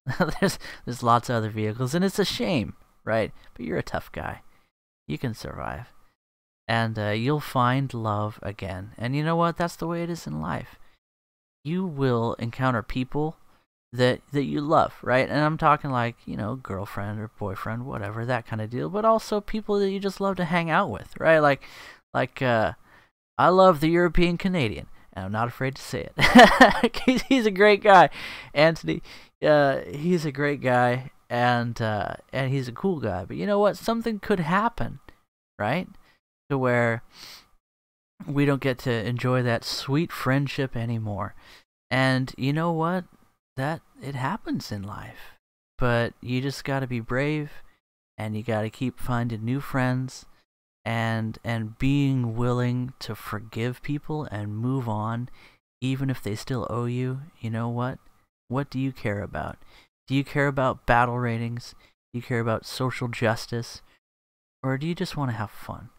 There's lots of other vehicles, and it's a shame, right? But you're a tough guy. You can survive. And you'll find love again. And you know what? That's the way it is in life. You will encounter people that you love, right? And I'm talking like, you know, girlfriend or boyfriend, whatever, that kind of deal. But also people that you just love to hang out with, right? Like I love the European Canadian, and I'm not afraid to say it. He's a great guy, Anthony. He's a great guy, and he's a cool guy. But you know what? Something could happen, right? To where we don't get to enjoy that sweet friendship anymore. And you know what? That it happens in life. But you just gotta be brave, and you gotta keep finding new friends. and being willing to forgive people and move on, even if they still owe you. You know what? What do you care about? Do you care about battle ratings? Do you care about social justice? Or do you just want to have fun?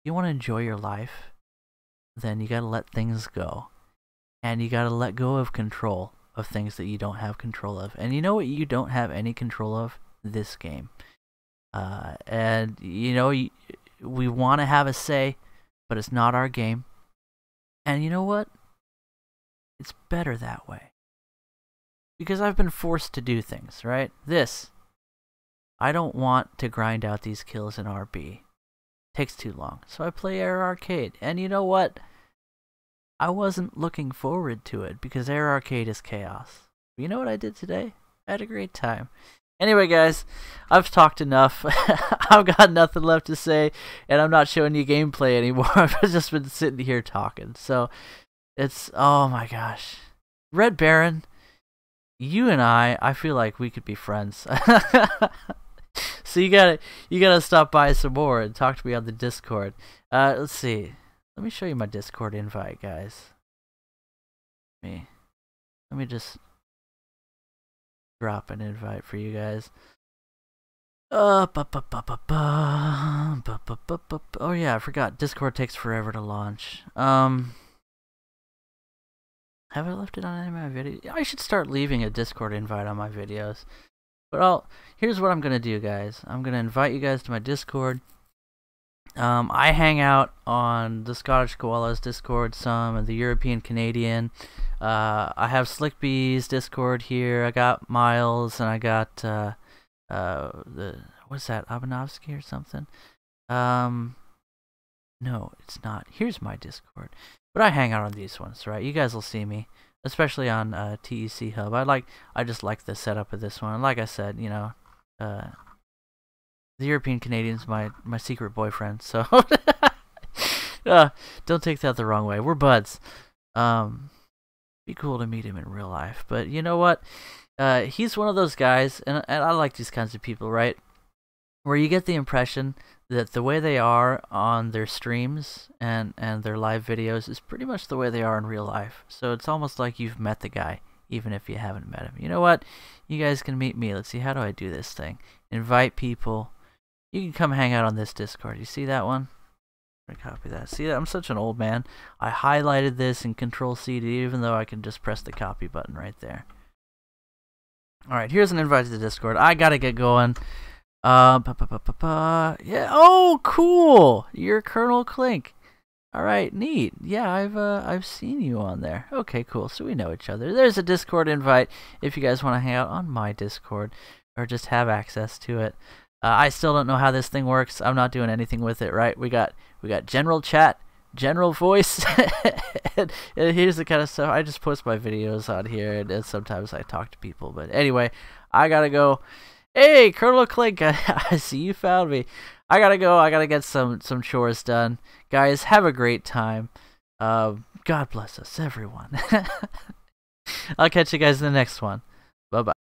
You want to enjoy your life? Then you gotta let things go. And you gotta let go of control of things that you don't have control of. And you know what you don't have any control of? This game. And you know, we want to have a say, but it's not our game. And you know what? It's better that way. Because I've been forced to do things, right? I don't want to grind out these kills in RB. Takes too long. So I play Air Arcade. And you know what? I wasn't looking forward to it because Air Arcade is chaos. But you know what I did today? I had a great time. Anyway, guys, I've talked enough. I've got nothing left to say, and I'm not showing you gameplay anymore. I've just been sitting here talking. So it's, oh my gosh. Red Baron, you and I feel like we could be friends. So you gotta stop by some more and talk to me on the Discord. Let's see. Let me show you my Discord invite, guys. Let me just drop an invite for you guys. Oh yeah, I forgot. Discord takes forever to launch. Have I left it on any of my videos? I should start leaving a Discord invite on my videos. But here's what I'm gonna do, guys. I'm gonna invite you guys to my Discord. I hang out on the Scottish Koala's Discord some, and the European Canadian. I have Slick Bee's Discord here. I got Miles, and I got what's that, Abanovsky or something? No, it's not. Here's my Discord. But I hang out on these ones, right? You guys will see me, especially on TEC Hub. I just like the setup of this one. And like I said, you know, the European Canadian's my secret boyfriend, so don't take that the wrong way. We're buds. Be cool to meet him in real life. But you know what? He's one of those guys, and I like these kinds of people, right? Where you get the impression that the way they are on their streams and their live videos is pretty much the way they are in real life. So it's almost like you've met the guy, even if you haven't met him. You know what? You guys can meet me. Let's see, how do I do this thing? Invite people. You can come hang out on this Discord. You see that one? I'm gonna copy that. See, I'm such an old man. I highlighted this in Control-C, even though I can just press the copy button right there. Alright, here's an invite to the Discord. I gotta get going. Yeah. Oh, cool. You're Colonel Clink. All right, neat. Yeah, I've seen you on there. Okay, cool. So we know each other. There's a Discord invite if you guys want to hang out on my Discord or just have access to it. I still don't know how this thing works. I'm not doing anything with it, right? We got general chat, general voice, and here's the kind of stuff. I just post my videos on here, and sometimes I talk to people. But anyway, I gotta go. Hey, Colonel Clink, I see you found me. I gotta go. I gotta get some chores done. Guys, have a great time. God bless us, everyone. I'll catch you guys in the next one. Bye-bye.